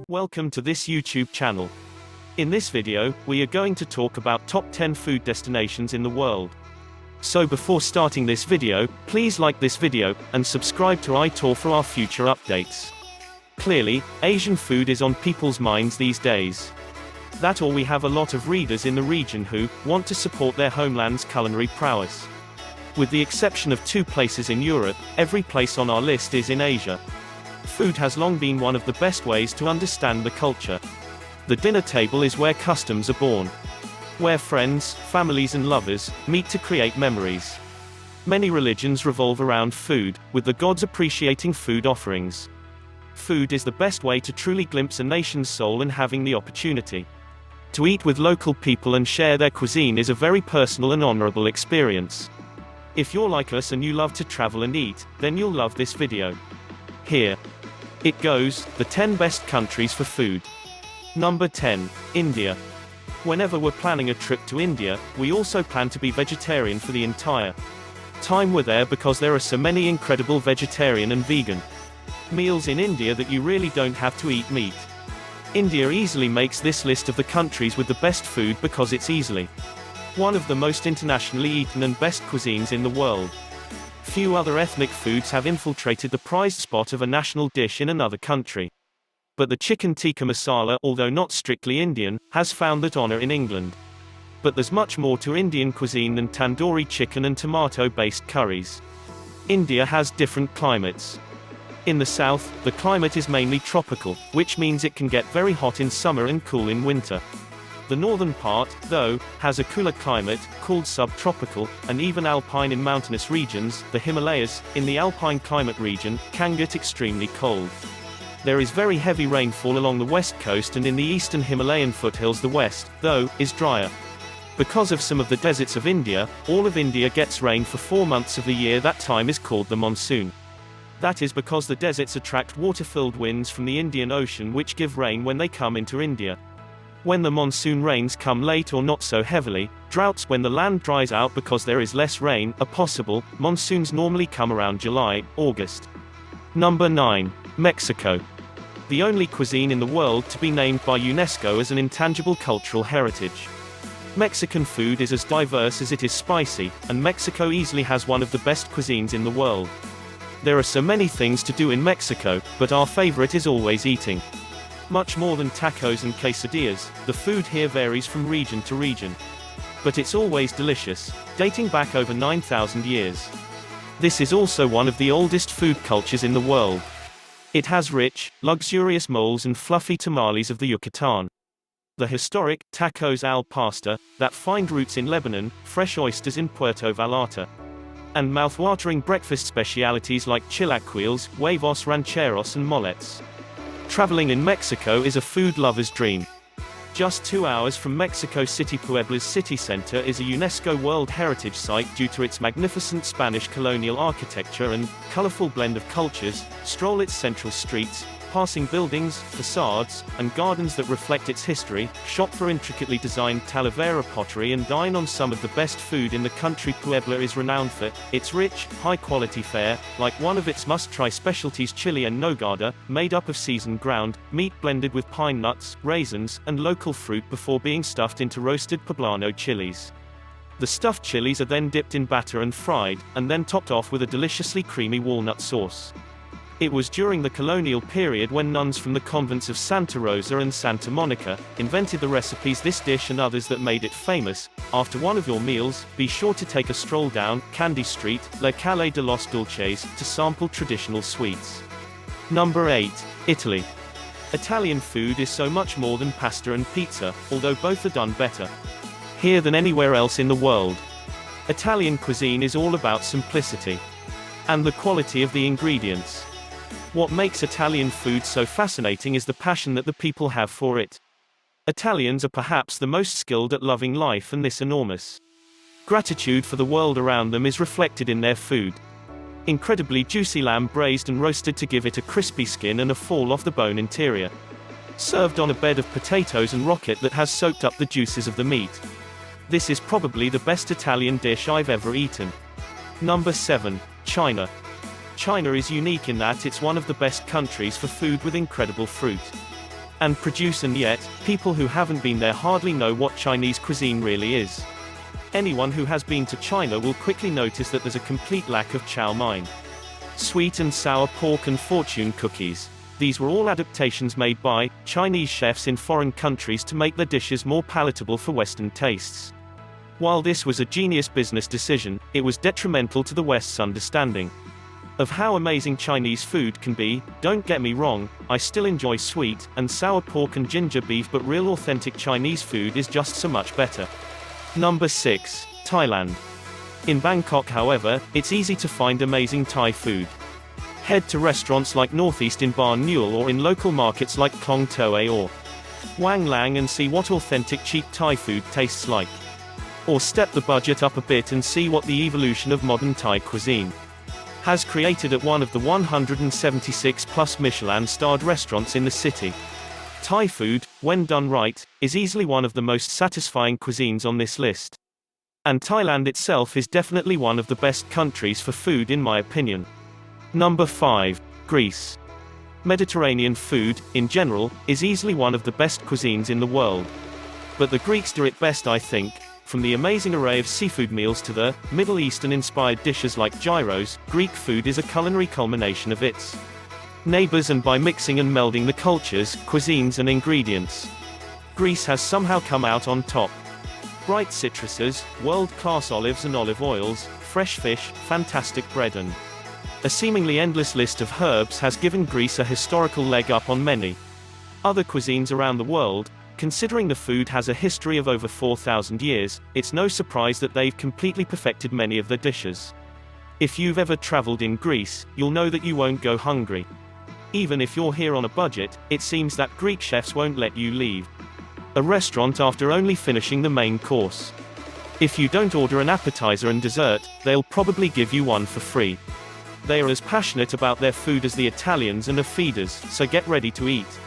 Welcome to this YouTube channel. In this video, we are going to talk about top 10 food destinations in the world. So before starting this video, please like this video, and subscribe to iTour for our future updates. Clearly, Asian food is on people's minds these days. That or we have a lot of readers in the region who want to support their homeland's culinary prowess. With the exception of 2 places in Europe, every place on our list is in Asia. Food has long been one of the best ways to understand the culture. The dinner table is where customs are born. Where friends, families and lovers meet to create memories. Many religions revolve around food, with the gods appreciating food offerings. Food is the best way to truly glimpse a nation's soul, and having the opportunity to eat with local people and share their cuisine is a very personal and honorable experience. If you're like us and you love to travel and eat, then you'll love this video. Here it goes, the 10 best countries for food. Number 10. India. Whenever we're planning a trip to India, we also plan to be vegetarian for the entire time we're there, because there are so many incredible vegetarian and vegan meals in India that you really don't have to eat meat. India easily makes this list of the countries with the best food because it's easily one of the most internationally eaten and best cuisines in the world. Few other ethnic foods have infiltrated the prized spot of a national dish in another country. But the chicken tikka masala, although not strictly Indian, has found that honor in England. But there's much more to Indian cuisine than tandoori chicken and tomato-based curries. India has different climates. In the south, the climate is mainly tropical, which means it can get very hot in summer and cool in winter. The northern part, though, has a cooler climate, called subtropical, and even alpine in mountainous regions. The Himalayas, in the alpine climate region, can get extremely cold. There is very heavy rainfall along the west coast, and in the eastern Himalayan foothills the west, though, is drier. Because of some of the deserts of India, all of India gets rain for 4 months of the year. That time is called the monsoon. That is because the deserts attract water-filled winds from the Indian Ocean, which give rain when they come into India. When the monsoon rains come late or not so heavily, droughts, when the land dries out because there is less rain, are possible. Monsoons normally come around July, August. Number 9. Mexico. The only cuisine in the world to be named by UNESCO as an intangible cultural heritage. Mexican food is as diverse as it is spicy, and Mexico easily has one of the best cuisines in the world. There are so many things to do in Mexico, but our favorite is always eating. Much more than tacos and quesadillas, the food here varies from region to region. But it's always delicious, dating back over 9,000 years. This is also one of the oldest food cultures in the world. It has rich, luxurious moles and fluffy tamales of the Yucatan. The historic tacos al pastor that find roots in Lebanon, fresh oysters in Puerto Vallarta, and mouthwatering breakfast specialities like chilaquiles, huevos rancheros and moletes. Traveling in Mexico is a food lover's dream. Just 2 hours from Mexico City, Puebla's city center is a UNESCO World Heritage Site due to its magnificent Spanish colonial architecture and colorful blend of cultures. Stroll its central streets, passing buildings, facades, and gardens that reflect its history, shop for intricately designed Talavera pottery, and dine on some of the best food in the country. Puebla is renowned for its rich, high-quality fare, like one of its must-try specialties, chili en nogada, made up of seasoned ground meat blended with pine nuts, raisins, and local fruit before being stuffed into roasted poblano chilies. The stuffed chilies are then dipped in batter and fried, and then topped off with a deliciously creamy walnut sauce. It was during the colonial period when nuns from the convents of Santa Rosa and Santa Monica invented the recipes, this dish and others that made it famous. After one of your meals, be sure to take a stroll down Candy Street, La Calle de los Dulces, to sample traditional sweets. Number 8. Italy. Italian food is so much more than pasta and pizza, although both are done better here than anywhere else in the world. Italian cuisine is all about simplicity and the quality of the ingredients. What makes Italian food so fascinating is the passion that the people have for it. Italians are perhaps the most skilled at loving life, and this enormous gratitude for the world around them is reflected in their food. Incredibly juicy lamb braised and roasted to give it a crispy skin and a fall-off-the-bone interior. Served on a bed of potatoes and rocket that has soaked up the juices of the meat. This is probably the best Italian dish I've ever eaten. Number 7. China. China is unique in that it's one of the best countries for food with incredible fruit and produce, and yet, people who haven't been there hardly know what Chinese cuisine really is. Anyone who has been to China will quickly notice that there's a complete lack of chow mein. Sweet and sour pork and fortune cookies. These were all adaptations made by Chinese chefs in foreign countries to make their dishes more palatable for Western tastes. While this was a genius business decision, it was detrimental to the West's understanding of how amazing Chinese food can be. Don't get me wrong, I still enjoy sweet and sour pork and ginger beef, but real authentic Chinese food is just so much better. Number 6. Thailand. In Bangkok, however, it's easy to find amazing Thai food. Head to restaurants like Northeast in Ban Newell or in local markets like Klong Toei or Wang Lang and see what authentic cheap Thai food tastes like. Or step the budget up a bit and see what the evolution of modern Thai cuisine has created at one of the 176+ Michelin-starred restaurants in the city. Thai food, when done right, is easily one of the most satisfying cuisines on this list. And Thailand itself is definitely one of the best countries for food in my opinion. Number 5. Greece. Mediterranean food, in general, is easily one of the best cuisines in the world. But the Greeks do it best, I think. From the amazing array of seafood meals to the Middle Eastern-inspired dishes like gyros, Greek food is a culinary culmination of its neighbors, and by mixing and melding the cultures, cuisines and ingredients, Greece has somehow come out on top. Bright citruses, world-class olives and olive oils, fresh fish, fantastic bread, and a seemingly endless list of herbs has given Greece a historical leg up on many other cuisines around the world. Considering the food has a history of over 4,000 years, it's no surprise that they've completely perfected many of their dishes. If you've ever traveled in Greece, you'll know that you won't go hungry. Even if you're here on a budget, it seems that Greek chefs won't let you leave a restaurant after only finishing the main course. If you don't order an appetizer and dessert, they'll probably give you one for free. They are as passionate about their food as the Italians and are feeders, so get ready to eat.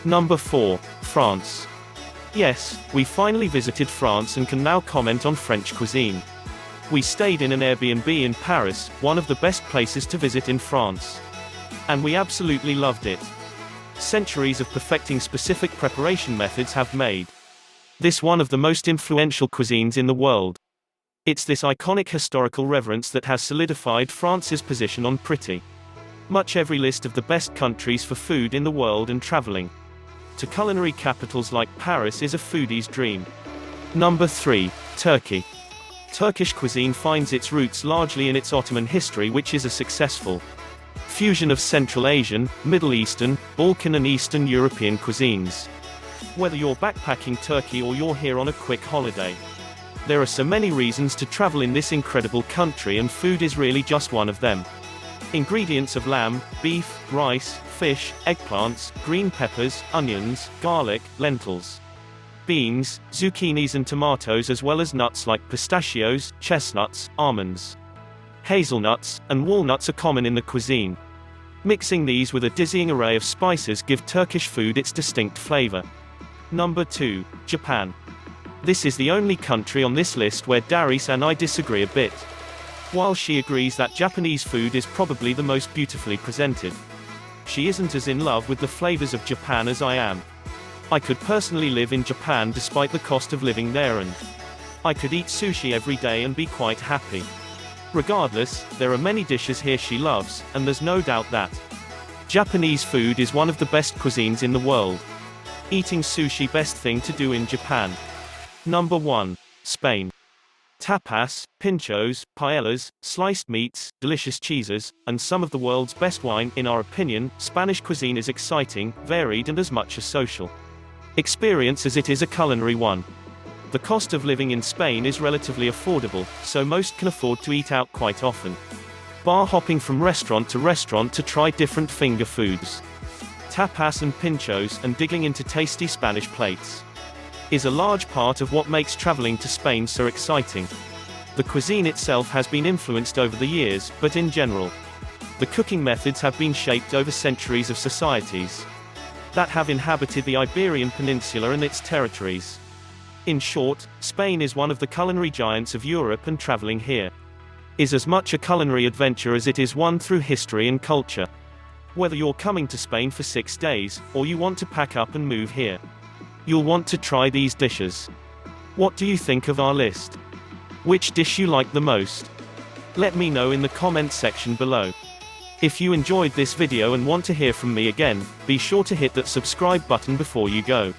Number 4. France. Yes, we finally visited France and can now comment on French cuisine. We stayed in an Airbnb in Paris, one of the best places to visit in France. And we absolutely loved it. Centuries of perfecting specific preparation methods have made this one of the most influential cuisines in the world. It's this iconic historical reverence that has solidified France's position on pretty much every list of the best countries for food in the world, and traveling to culinary capitals like Paris is a foodie's dream. Number 3. Turkey. Turkish cuisine finds its roots largely in its Ottoman history, which is a successful fusion of Central Asian, Middle Eastern, Balkan and Eastern European cuisines. Whether you're backpacking Turkey or you're here on a quick holiday, there are so many reasons to travel in this incredible country, and food is really just one of them. Ingredients of lamb, beef, rice, fish, eggplants, green peppers, onions, garlic, lentils, beans, zucchinis and tomatoes, as well as nuts like pistachios, chestnuts, almonds, hazelnuts, and walnuts are common in the cuisine. Mixing these with a dizzying array of spices give Turkish food its distinct flavor. Number 2. Japan. This is the only country on this list where Darius and I disagree a bit. While she agrees that Japanese food is probably the most beautifully presented, she isn't as in love with the flavors of Japan as I am. I could personally live in Japan despite the cost of living there, and I could eat sushi every day and be quite happy. Regardless, there are many dishes here she loves, and there's no doubt that Japanese food is one of the best cuisines in the world. Eating sushi, best thing to do in Japan. Number 1. Spain. Tapas, pinchos, paellas, sliced meats, delicious cheeses, and some of the world's best wine. In our opinion, Spanish cuisine is exciting, varied and as much a social experience as it is a culinary one. The cost of living in Spain is relatively affordable, so most can afford to eat out quite often, bar hopping from restaurant to try different finger foods, tapas and pinchos, and digging into tasty Spanish plates is a large part of what makes traveling to Spain so exciting. The cuisine itself has been influenced over the years, but in general, the cooking methods have been shaped over centuries of societies that have inhabited the Iberian Peninsula and its territories. In short, Spain is one of the culinary giants of Europe, and traveling here is as much a culinary adventure as it is one through history and culture. Whether you're coming to Spain for 6 days, or you want to pack up and move here, you'll want to try these dishes. What do you think of our list? Which dish you like the most? Let me know in the comment section below. If you enjoyed this video and want to hear from me again, be sure to hit that subscribe button before you go.